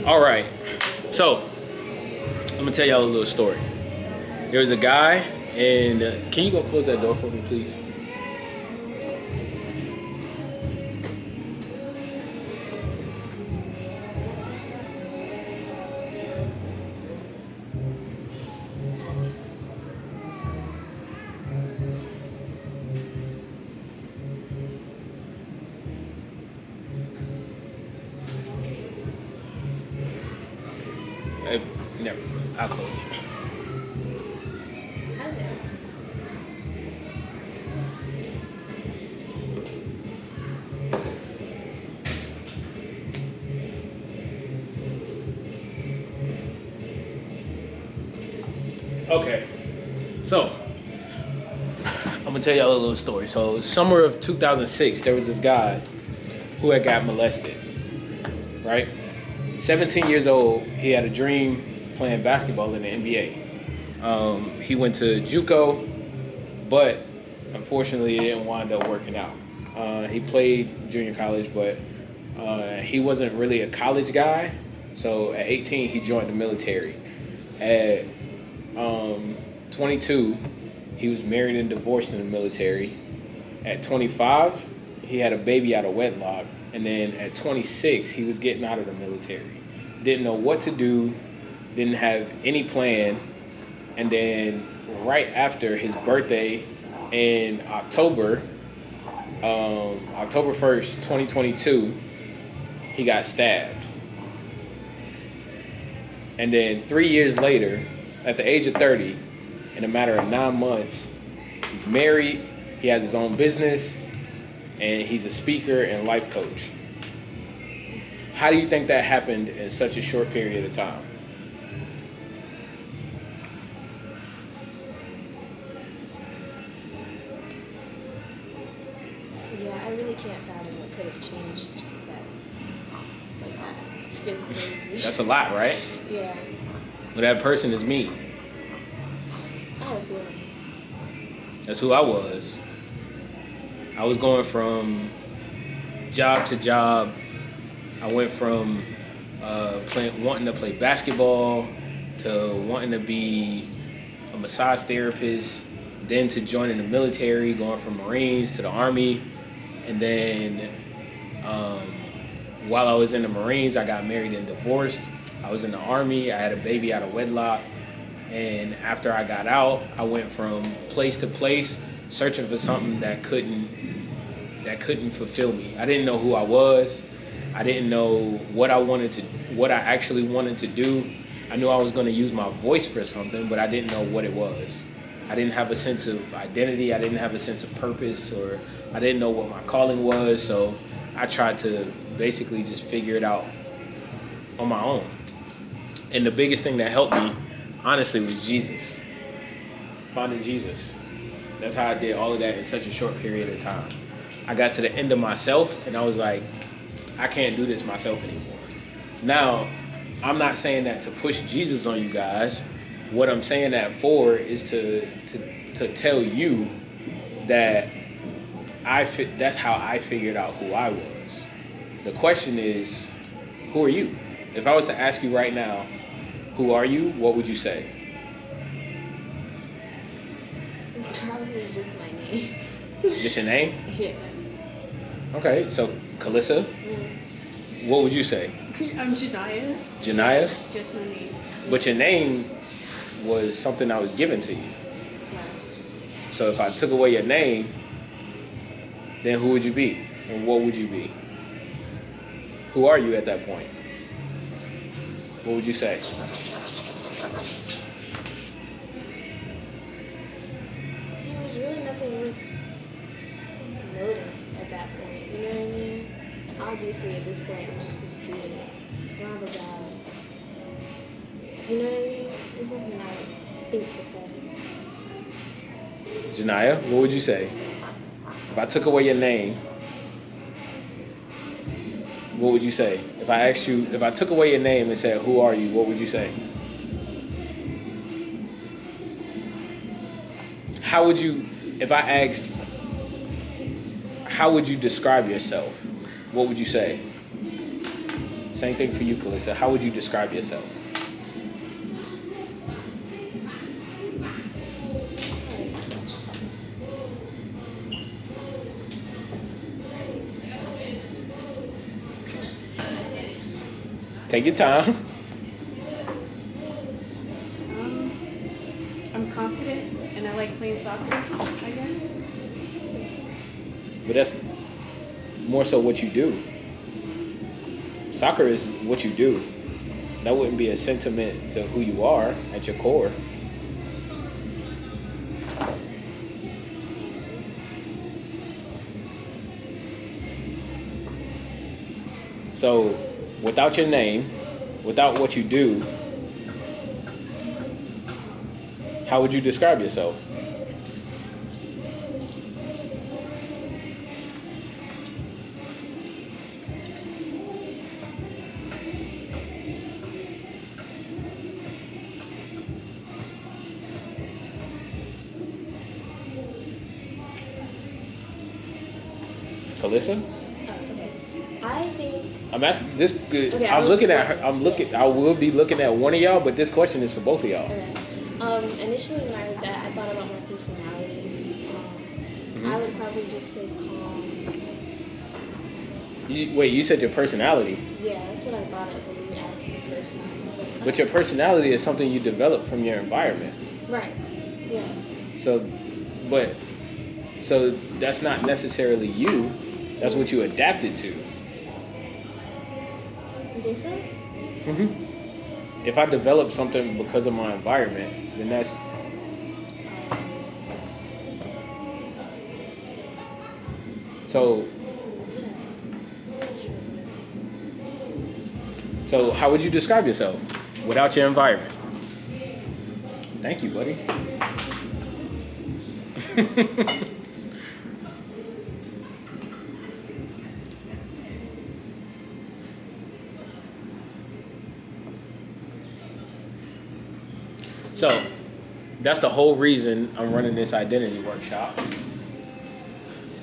All right. So, I'm gonna tell y'all a little story. There was a guy, and can you go close that door for me, please? Never. I'll close it. Okay. So, I'm gonna tell y'all a little story. So, summer of 2006, there was this guy who had got molested. Right? 17 years old, he had a dream playing basketball in the NBA. He went to JUCO, but unfortunately, it didn't wind up working out. He played junior college, but he wasn't really a college guy. So at 18, he joined the military. At 22, he was married and divorced in the military. At 25, he had a baby out of wedlock. And then at 26, he was getting out of the military. Didn't know what to do, didn't have any plan. And then right after his birthday in October 1st, 2022, he got stabbed. And then 3 years later, at the age of 30, in a matter of 9 months, he's married, he has his own business, and he's a speaker and life coach. How do you think that happened in such a short period of time? Yeah, I really can't fathom what could have changed that. Like that. It's been crazy. That's a lot, right? Yeah. Well, that person is me. I have a feeling. That's who I was. I was going from job to job. I went from wanting to play basketball to wanting to be a massage therapist, then to joining the military, going from Marines to the Army. And then while I was in the Marines, I got married and divorced. I was in the Army. I had a baby out of wedlock. And after I got out, I went from place to place searching for something that couldn't fulfill me. I didn't know who I was. I didn't know what I actually wanted to do. I knew I was going to use my voice for something, but I didn't know what it was. I didn't have a sense of identity. I didn't have a sense of purpose, or I didn't know what my calling was. So I tried to basically just figure it out on my own. And the biggest thing that helped me, honestly, was Jesus. Finding Jesus. That's how I did all of that in such a short period of time. I got to the end of myself, and I was like, I can't do this myself anymore. Now, I'm not saying that to push Jesus on you guys. What I'm saying that for is to tell you that that's how I figured out who I was. The question is, who are you? If I was to ask you right now, who are you, what would you say? Probably just my name. Just your name? Yeah. Okay, so Kalissa, what would you say? I'm Janaya. Janaya? Just my name. But your name was something that was given to you. Yes. So if I took away your name, then who would you be? And what would you be? Who are you at that point? What would you say? There was really nothing worth noting at that point. You know what I mean? Obviously, at this point, I'm just a student. I don't have a job. You know what I mean? There's nothing I think to say. Janaya, what would you say? If I took away your name, what would you say? If I asked you, if I took away your name and said, who are you, what would you say? How would you, if I asked, how would you describe yourself? What would you say? Same thing for you, Calissa. How would you describe yourself? Take your time. I'm confident and I like playing soccer, I guess. But that's more so what you do. Soccer is what you do. That wouldn't be a sentiment to who you are at your core. So, without your name, without what you do, how would you describe yourself? Calissa? Okay. I think. I'm asking this. Okay, I'm I was looking just at her. like- I'm looking. I will be looking at one of y'all, but this question is for both of y'all. Okay. Initially, when I heard that, I thought about my personality. I would probably just say calm. Wait, you said your personality, Yeah, that's what I thought of when you asked me person. but your personality is something you develop from your environment. Right. Yeah. So that's not necessarily you. That's what you adapted to. You think so? If I develop something because of my environment, then that's so. So how would you describe yourself without your environment? Thank you, buddy. So that's the whole reason I'm running this identity workshop.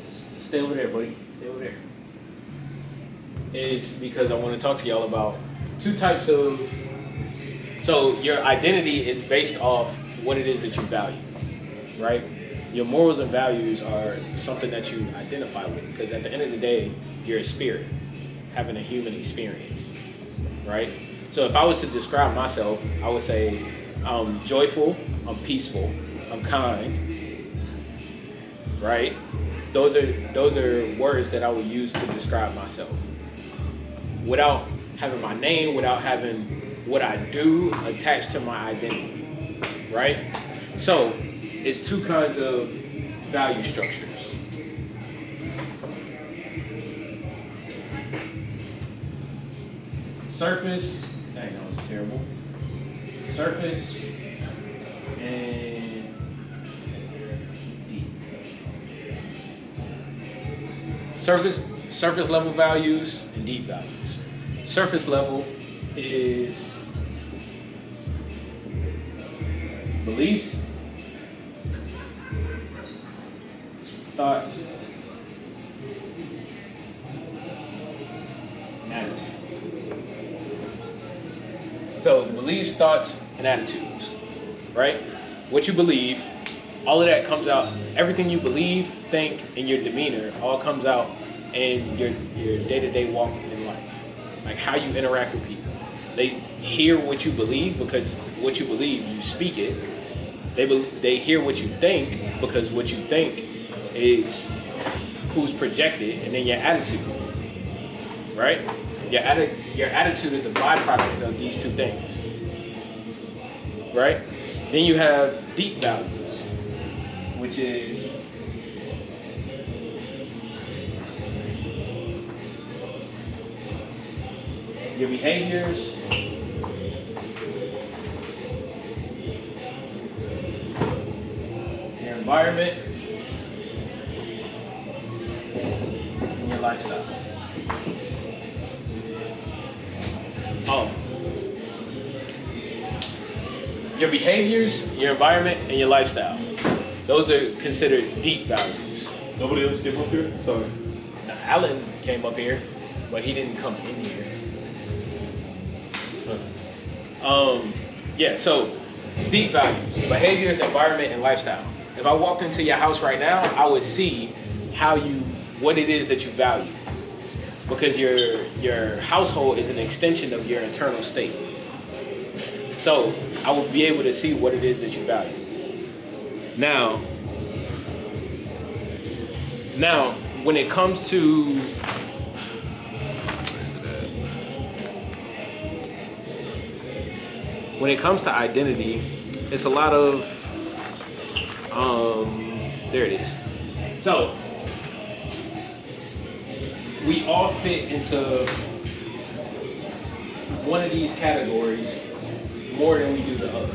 Stay over there, buddy. Stay over there. Is because I want to talk to y'all about two types of. So your identity is based off what it is that you value, right? Your morals and values are something that you identify with, because at the end of the day, you're a spirit having a human experience, right? So if I was to describe myself, I would say I'm joyful, I'm peaceful, I'm kind, right? Those are words that I would use to describe myself. Without having my name, without having what I do attached to my identity, right? So it's two kinds of value structures. Surface, dang, that was terrible. Surface and deep. Surface level values and deep values. Surface level is beliefs, thoughts, and attitude. So beliefs, thoughts, and attitudes, right? What you believe, all of that comes out. Everything you believe, think, and your demeanor all comes out in your day-to-day walk in life. Like how you interact with people. They hear what you believe because what you believe, you speak it. They hear what you think because what you think is who's projected, and then your attitude, right? Your attitude is a byproduct of these two things, right? Then you have deep values, which is your behaviors, your environment, and your lifestyle. Oh. Your behaviors, your environment, and your lifestyle. Those are considered deep values. Nobody else came up here? Sorry. Now, Alan came up here, but he didn't come in here. Yeah, so deep values, behaviors, environment, and lifestyle. If I walked into your house right now, I would see what it is that you value. Because your household is an extension of your internal state. So I will be able to see what it is that you value. Now, when it comes to identity, it's a lot of there it is. So we all fit into one of these categories more than we do the other.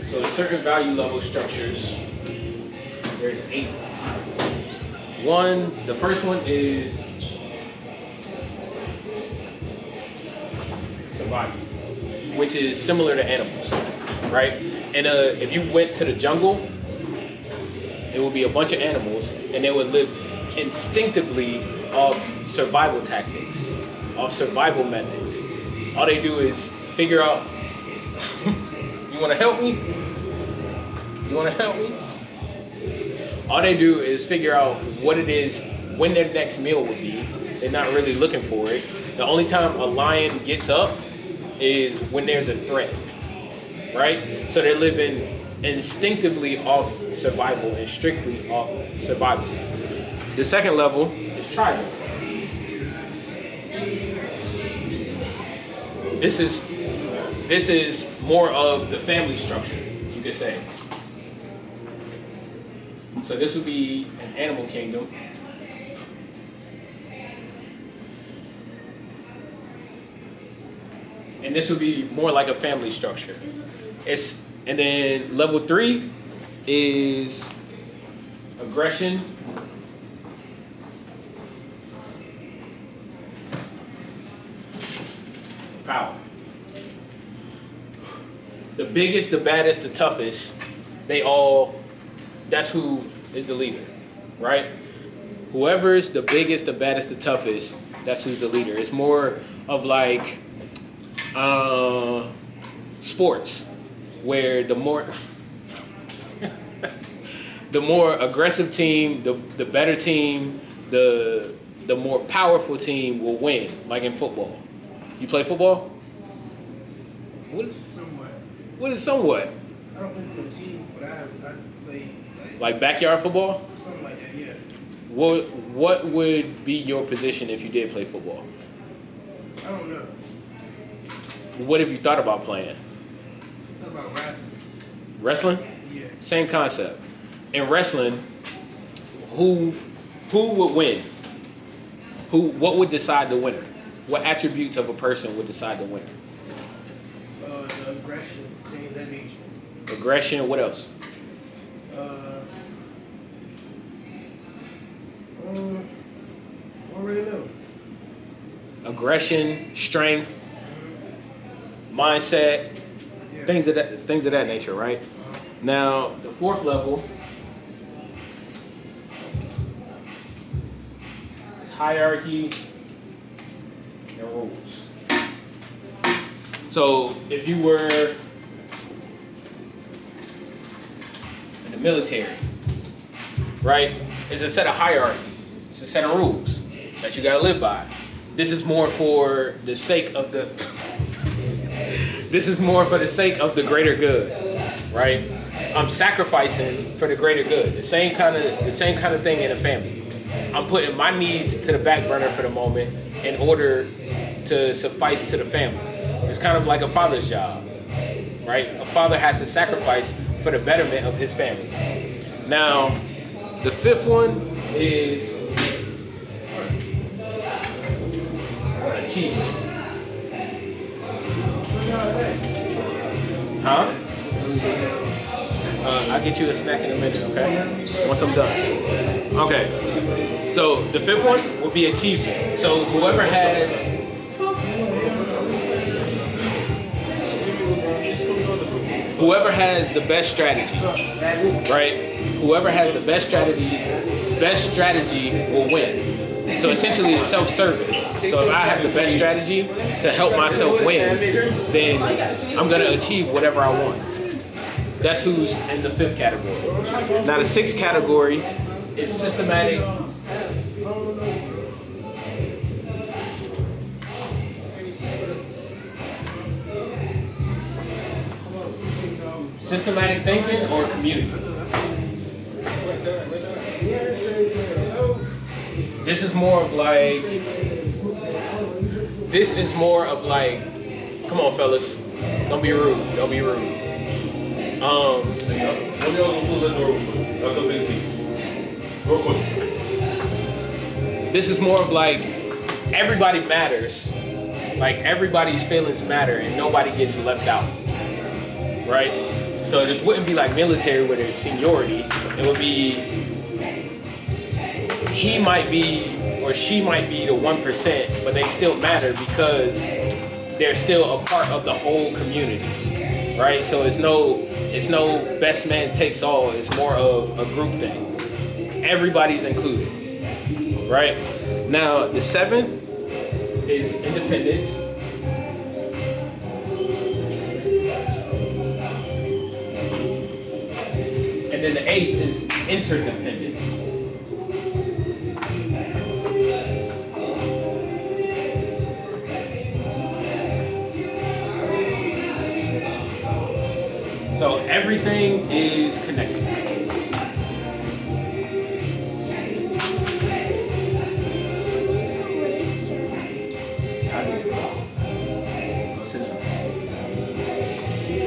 So there's certain value level structures. There's 8. The first one is survival, which is similar to animals, right? And if you went to the jungle, it would be a bunch of animals, and they would live instinctively off survival tactics, off survival methods. All they do is figure out, you want to help me? You want to help me? All they do is figure out what it is, when their next meal would be. They're not really looking for it. The only time a lion gets up is when there's a threat, right? So they're living instinctively off survival and strictly off survival. The second level is tribal. This is more of the family structure, you could say. So this would be an animal kingdom. And this would be more like a family structure. And then level 3 is aggression, power. The biggest, the baddest, the toughest, that's who is the leader, right? Whoever's the biggest, the baddest, the toughest, that's who's the leader. It's more of like sports, where the more aggressive team, the better team, the more powerful team will win. Like in football, you play football. Somewhat. What is somewhat? I don't play for a team, but I play Like backyard football. something like that. Yeah. What would be your position if you did play football? I don't know. What have you thought about playing? Talk about wrestling. Wrestling? Yeah. Same concept. In wrestling, who would win? What would decide the winner? What attributes of a person would decide the winner? The aggression, things of that nature. Aggression, what else? I don't really know. Aggression, strength, mindset, Yeah. things of that nature, right? Now, the 4th level is hierarchy and rules. So, if you were in the military, right? It's a set of hierarchy. It's a set of rules that you gotta live by. This is more for the sake of the greater good, right? I'm sacrificing for the greater good. The same kind of thing in a family. I'm putting my needs to the back burner for the moment in order to suffice to the family. It's kind of like a father's job, right? A father has to sacrifice for the betterment of his family. Now, the 5th one is achievement. Huh? I'll get you a snack in a minute, okay? Once I'm done. Okay. So the 5th one will be achievement. So whoever has the best strategy, right? Whoever has the best strategy will win. So essentially it's self-serving. So if I have the best strategy to help myself win, then I'm gonna achieve whatever I want. That's who's in the 5th category. Now the 6th category is systematic. Systematic thinking or community. This is more of like, come on fellas, don't be rude, don't be rude. This is more of like, everybody matters. Like everybody's feelings matter and nobody gets left out, right? So this wouldn't be like military where there's seniority. It would be, he might be or she might be the 1%, but they still matter because they're still a part of the whole community, right? So it's no best man takes all. It's more of a group thing. Everybody's included, right? Now the 7th is independence. And then the 8th is interdependence. So everything is connected.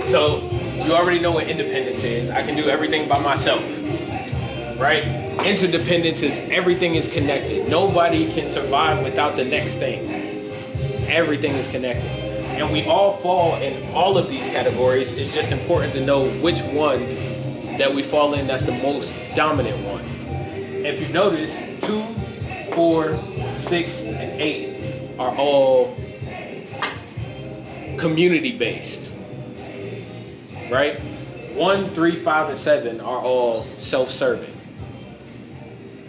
So you already know what independence is. I can do everything by myself, right? Interdependence is everything is connected. Nobody can survive without the next thing. Everything is connected. And we all fall in all of these categories. It's just important to know which one that we fall in that's the most dominant one. If you notice, 2, 4, 6, and 8 are all community-based, right? 1, 3, 5, and 7 are all self-serving.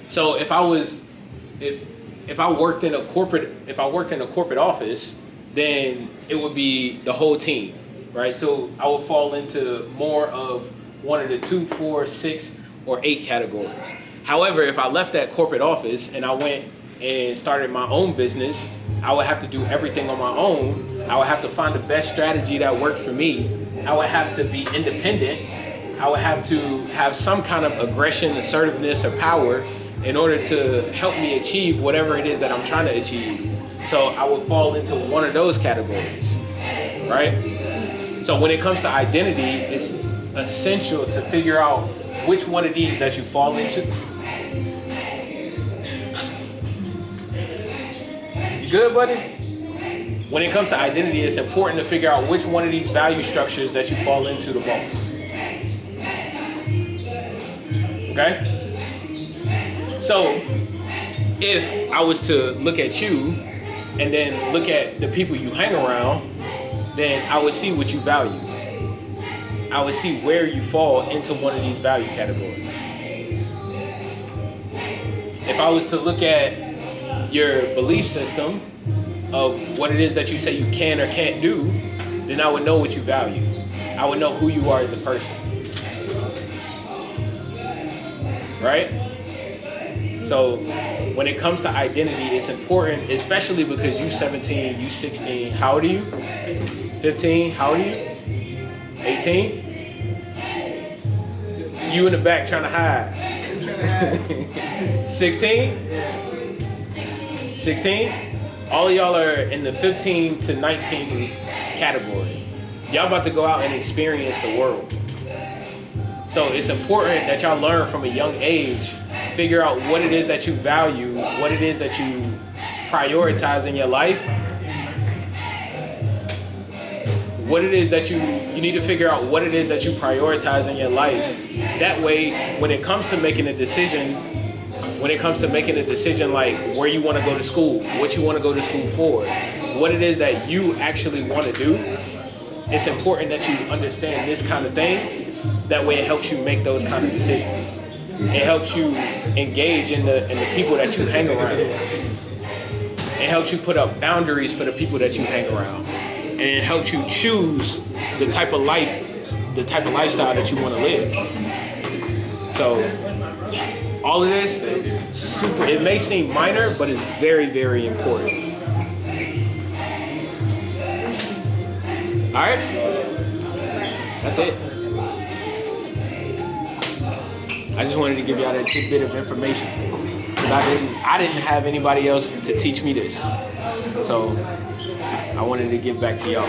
So if I worked in a corporate office, then it would be the whole team, right? So I would fall into more of one of the 2, 4, 6, or 8 categories. However, if I left that corporate office and I went and started my own business, I would have to do everything on my own. I would have to find the best strategy that worked for me. I would have to be independent. I would have to have some kind of aggression, assertiveness, or power in order to help me achieve whatever it is that I'm trying to achieve. So I would fall into one of those categories, right? So when it comes to identity, it's essential to figure out which one of these that you fall into. You good, buddy? When it comes to identity, it's important to figure out which one of these value structures that you fall into the most. Okay? So if I was to look at you and then look at the people you hang around, then I would see what you value. I would see where you fall into one of these value categories. If I was to look at your belief system of what it is that you say you can or can't do, then I would know what you value. I would know who you are as a person. Right? So when it comes to identity, it's important, especially because you 17, you 16. How old are you? 15? How old are you? 18? You in the back trying to hide. 16? 16? All of y'all are in the 15 to 19 category. Y'all about to go out and experience the world. So it's important that y'all learn from a young age, figure out what it is that you value, what it is that you prioritize in your life. What it is that you need to figure out what it is that you prioritize in your life. That way, when it comes to making a decision like where you want to go to school, what you want to go to school for, what it is that you actually want to do, it's important that you understand this kind of thing. That way it helps you make those kind of decisions. It helps you engage in the people that you hang around. It helps you put up boundaries for the people that you hang around. And it helps you choose the type of lifestyle that you want to live. So all of this is super, it may seem minor, but it's very, very important. All right? That's it. I just wanted to give y'all that tidbit of information. Because I didn't have anybody else to teach me this. So I wanted to give back to y'all.